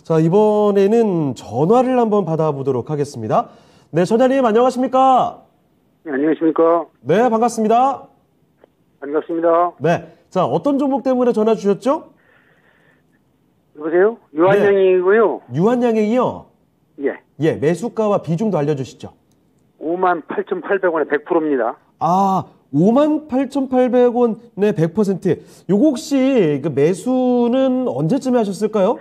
자, 이번에는 전화를 한번 받아보도록 하겠습니다. 네, 전화님 안녕하십니까? 네, 안녕하십니까? 네, 반갑습니다. 반갑습니다. 네, 자, 어떤 종목 때문에 전화 주셨죠? 여보세요? 유한양이고요. 유한양행이요? 예. 예, 매수가와 비중도 알려주시죠. 58,800원에 100%입니다. 아, 58,800원에 100%. 요거 혹시 그 매수는 언제쯤에 하셨을까요?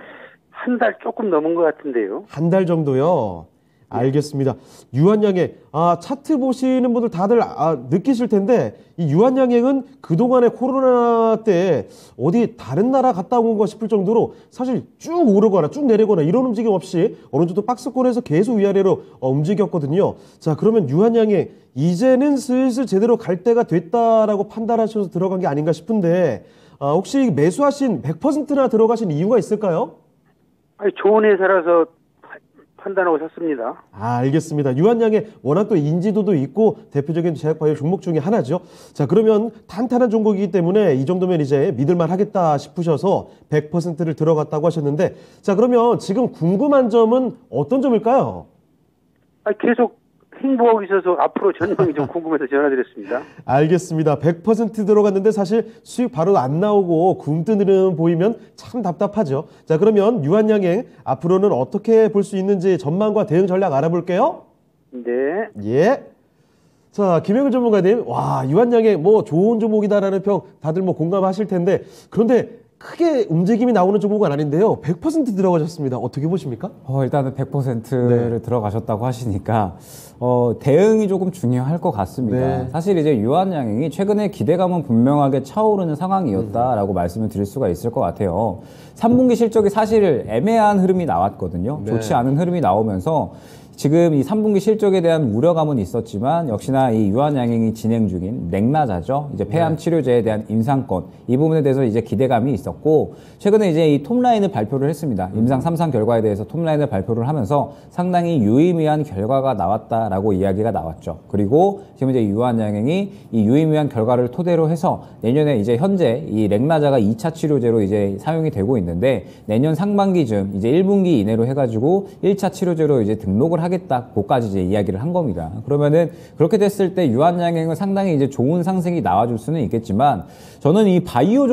한 달 조금 넘은 것 같은데요. 한 달 정도요. 알겠습니다. 유한양행, 차트 보시는 분들 다들 느끼실 텐데, 이 유한양행은 그동안에 코로나 때 어디 다른 나라 갔다 온 거 싶을 정도로 사실 쭉 오르거나 쭉 내리거나 이런 움직임 없이 어느 정도 박스권에서 계속 위아래로 움직였거든요. 자, 그러면 유한양행, 이제는 슬슬 제대로 갈 때가 됐다라고 판단하셔서 들어간 게 아닌가 싶은데, 혹시 매수하신 100%나 들어가신 이유가 있을까요? 아니, 좋은 회사라서 판단하고 샀습니다. 알겠습니다. 유한양행 워낙 또 인지도도 있고 대표적인 제약바이오 종목 중에 하나죠. 자, 그러면 탄탄한 종목이기 때문에 이 정도면 이제 믿을만 하겠다 싶으셔서 100%를 들어갔다고 하셨는데, 자, 그러면 지금 궁금한 점은 어떤 점일까요? 아니, 계속 행보하고 있어서 앞으로 전망이 좀 궁금해서 전화드렸습니다. 알겠습니다. 100% 들어갔는데 사실 수익 바로 안 나오고 굼뜨는 보이면 참 답답하죠. 자, 그러면 유한양행 앞으로는 어떻게 볼 수 있는지 전망과 대응 전략 알아볼게요. 네. 예. 자, 김영일 전문가님, 와, 유한양행 뭐 좋은 종목이다라는 평 다들 뭐 공감하실 텐데, 그런데 크게 움직임이 나오는 종목은 아닌데요. 100% 들어가셨습니다. 어떻게 보십니까? 일단은 100%를 들어가셨다고 하시니까 대응이 조금 중요할 것 같습니다. 네. 사실 이제 유한양행이 최근에 기대감은 분명하게 차오르는 상황이었다라고 말씀을 드릴 수가 있을 것 같아요. 3분기 실적이 사실 애매한 흐름이 나왔거든요. 네. 좋지 않은 흐름이 나오면서 지금 이 3분기 실적에 대한 우려감은 있었지만 역시나 이 유한양행이 진행 중인 렉나자죠. 이제 폐암 치료제에 대한 임상권 이 부분에 대해서 이제 기대감이 있었고 최근에 이제 이 톱라인을 발표를 했습니다. 임상 3상 결과에 대해서 톱라인을 발표를 하면서 상당히 유의미한 결과가 나왔다라고 이야기가 나왔죠. 그리고 지금 이제 유한양행이 이 유의미한 결과를 토대로 해서 내년에 이제 현재 이 렉나자가 2차 치료제로 이제 사용이 되고 있는데 내년 상반기쯤 이제 1분기 이내로 해가지고 1차 치료제로 이제 등록을 하겠다. 고까지 이제 이야기를 한 겁니다. 그러면은 그렇게 됐을 때 유한양행은 상당히 이제 좋은 상승이 나와줄 수는 있겠지만 저는 이 바이오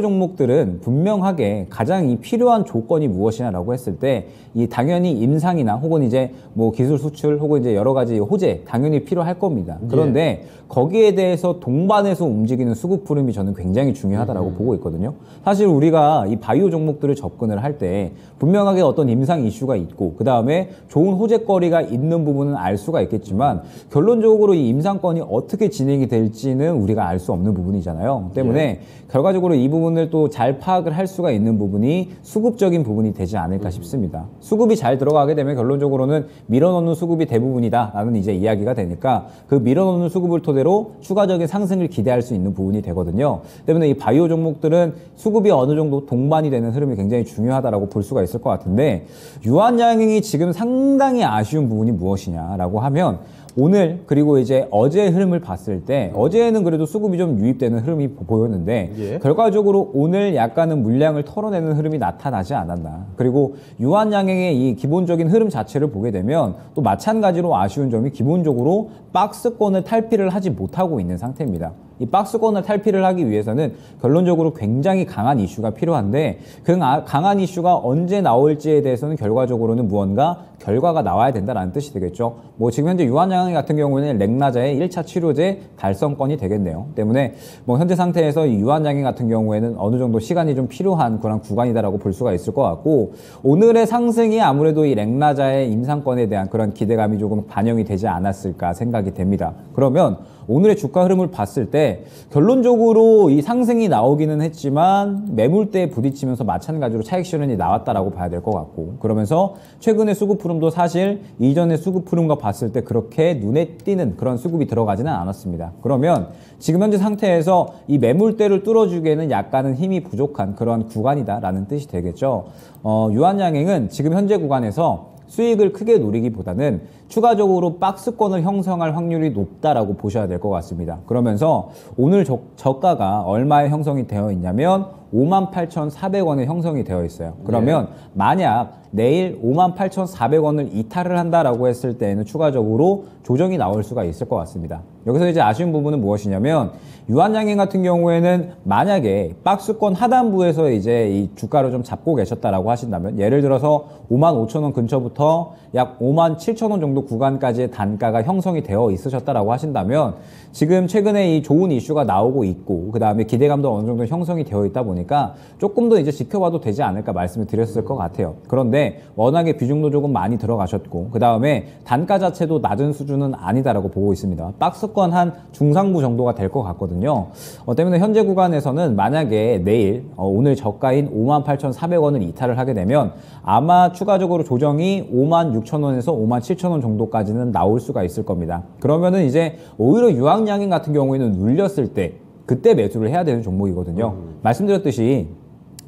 종목들은 분명하게 가장 이 필요한 조건이 무엇이냐라고 했을 때 이 당연히 임상이나 혹은 이제 뭐 기술 수출 혹은 이제 여러 가지 호재 당연히 필요할 겁니다. 그런데 거기에 대해서 동반해서 움직이는 수급 흐름이 저는 굉장히 중요하다라고 보고 있거든요. 사실 우리가 이 바이오 종목들을 접근을 할 때 분명하게 어떤 임상 이슈가 있고 그 다음에 좋은 호재거리가 있는 부분은 알 수가 있겠지만 결론적으로 이 임상권이 어떻게 진행이 될지는 우리가 알 수 없는 부분이잖아요. 때문에 결과적으로 이 부분을 또 잘 파악을 할 수가 있는 부분이 수급적인 부분이 되지 않을까 싶습니다. 수급이 잘 들어가게 되면 결론적으로는 밀어넣는 수급이 대부분이다 라는 이제 이야기가 되니까 그 밀어넣는 수급을 토대로 추가적인 상승을 기대할 수 있는 부분이 되거든요. 때문에 이 바이오 종목들은 수급이 어느 정도 동반이 되는 흐름이 굉장히 중요하다라고 볼 수가 있을 것 같은데 유한양행이 지금 상당히 아쉬운 부분이 무엇이냐라고 하면 오늘 그리고 이제 어제의 흐름을 봤을 때 어제는 그래도 수급이 좀 유입되는 흐름이 보였는데 결과적으로 오늘 약간은 물량을 털어내는 흐름이 나타나지 않았나. 그리고 유한양행의 이 기본적인 흐름 자체를 보게 되면 또 마찬가지로 아쉬운 점이 기본적으로 박스권을 탈피를 하지 못하고 있는 상태입니다. 이 박스권을 탈피를 하기 위해서는 결론적으로 굉장히 강한 이슈가 필요한데 그 강한 이슈가 언제 나올지에 대해서는 결과적으로는 무언가 결과가 나와야 된다는 뜻이 되겠죠. 뭐 지금 현재 유한양행 같은 경우에는 렉나자의 1차 치료제 달성권이 되겠네요. 때문에 뭐 현재 상태에서 이 유한양행 같은 경우에는 어느 정도 시간이 좀 필요한 그런 구간이다라고 볼 수가 있을 것 같고 오늘의 상승이 아무래도 이 렉나자의 임상권에 대한 그런 기대감이 조금 반영이 되지 않았을까 생각이 됩니다. 그러면 오늘의 주가 흐름을 봤을 때 결론적으로 이 상승이 나오기는 했지만 매물대에 부딪히면서 마찬가지로 차익 실현이 나왔다라고 봐야 될 것 같고 그러면서 최근의 수급 흐름도 사실 이전의 수급 흐름과 봤을 때 그렇게 눈에 띄는 그런 수급이 들어가지는 않았습니다. 그러면 지금 현재 상태에서 이 매물대를 뚫어주기에는 약간은 힘이 부족한 그런 구간이다라는 뜻이 되겠죠. 유한양행은 지금 현재 구간에서 수익을 크게 노리기보다는 추가적으로 박스권을 형성할 확률이 높다라고 보셔야 될 것 같습니다. 그러면서 오늘 저가가 얼마에 형성이 되어 있냐면 58,400원에 형성이 되어 있어요. 그러면 만약 내일 58,400원을 이탈을 한다라고 했을 때에는 추가적으로 조정이 나올 수가 있을 것 같습니다. 여기서 이제 아쉬운 부분은 무엇이냐면 유한양행 같은 경우에는 만약에 박스권 하단부에서 이제 이 주가를 좀 잡고 계셨다라고 하신다면, 예를 들어서 55,000원 근처부터 약 57,000원 정도 구간까지의 단가가 형성이 되어 있으셨다라고 하신다면, 지금 최근에 이 좋은 이슈가 나오고 있고 그 다음에 기대감도 어느 정도 형성이 되어 있다 보니까 조금 더 이제 지켜봐도 되지 않을까 말씀을 드렸을 것 같아요. 그런데 워낙에 비중도 조금 많이 들어가셨고 그 다음에 단가 자체도 낮은 수준은 아니다라고 보고 있습니다. 박스권 한 중상부 정도가 될 것 같거든요. 때문에 현재 구간에서는 만약에 내일 오늘 저가인 58,400원을 이탈을 하게 되면 아마 추가적으로 조정이 56,000원에서 57,000원 정도까지는 나올 수가 있을 겁니다. 그러면은 이제 오히려 유한양행 같은 경우에는 눌렸을 때 그때 매수를 해야 되는 종목이거든요. 말씀드렸듯이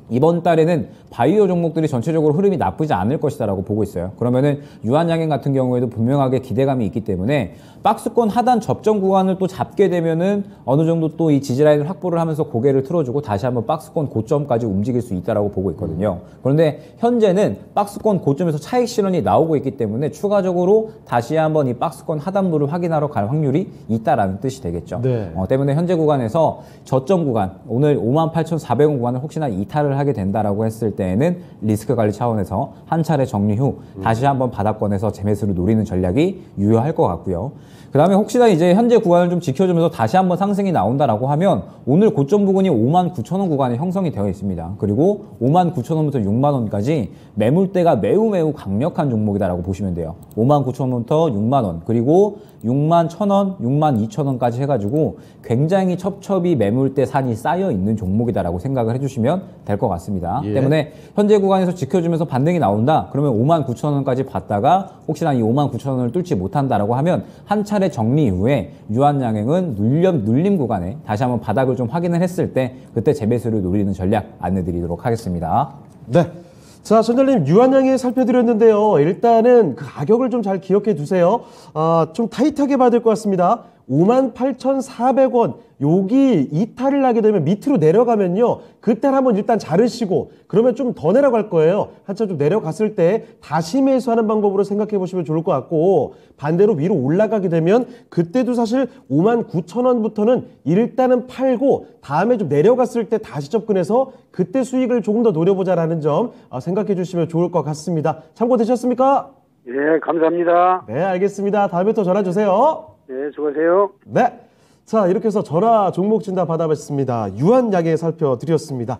이번 달에는 바이오 종목들이 전체적으로 흐름이 나쁘지 않을 것이다라고 보고 있어요. 그러면은 유한양행 같은 경우에도 분명하게 기대감이 있기 때문에 박스권 하단 접점 구간을 또 잡게 되면은 어느 정도 또 이 지지라인을 확보를 하면서 고개를 틀어주고 다시 한번 박스권 고점까지 움직일 수 있다라고 보고 있거든요. 그런데 현재는 박스권 고점에서 차익 실현이 나오고 있기 때문에 추가적으로 다시 한번 이 박스권 하단부를 확인하러 갈 확률이 있다라는 뜻이 되겠죠. 네. 때문에 현재 구간에서 저점 구간, 오늘 58,400원 구간을 혹시나 이탈을 하게 된다라고 했을 때에는 리스크 관리 차원에서 한 차례 정리 후 다시 한번 바닥권에서 재매수를 노리는 전략이 유효할 것 같고요. 그 다음에 혹시나 이제 현재 구간을 좀 지켜주면서 다시 한번 상승이 나온다라고 하면 오늘 고점 부근이 59,000원 구간에 형성이 되어 있습니다. 그리고 59,000원부터 60,000원까지 매물대가 매우 강력한 종목이다라고 보시면 돼요. 59,000원부터 60,000원, 그리고 61,000원, 62,000원까지 해가지고 굉장히 첩첩이 매물대 산이 쌓여 있는 종목이다라고 생각을 해주시면 될 것 같습니다. 예. 때문에 현재 구간에서 지켜주면서 반등이 나온다. 그러면 59,000원까지 봤다가 혹시나 이 59,000원을 뚫지 못한다라고 하면 한 차례 정리 이후에 유한양행은 눌림 구간에 다시 한번 바닥을 좀 확인을 했을 때 그때 재매수를 노리는 전략 안내드리도록 하겠습니다. 네. 자, 전장님 유한양행 살펴드렸는데요. 일단은 그 가격을 좀 잘 기억해 두세요. 좀 타이트하게 봐야 될 것 같습니다. 58,400원 여기 이탈을 하게 되면 밑으로 내려가면요, 그때 한번 일단 자르시고 그러면 좀 더 내려갈 거예요. 한참 좀 내려갔을 때 다시 매수하는 방법으로 생각해 보시면 좋을 것 같고, 반대로 위로 올라가게 되면 그때도 사실 59,000원부터는 일단은 팔고 다음에 좀 내려갔을 때 다시 접근해서 그때 수익을 조금 더 노려보자라는 점 생각해 주시면 좋을 것 같습니다. 참고되셨습니까? 예, 감사합니다. 네, 알겠습니다. 다음에 또 전화 주세요. 네, 수고하세요. 네. 자, 이렇게 해서 전화 종목 진단 받아봤습니다. 유한양행 살펴드렸습니다.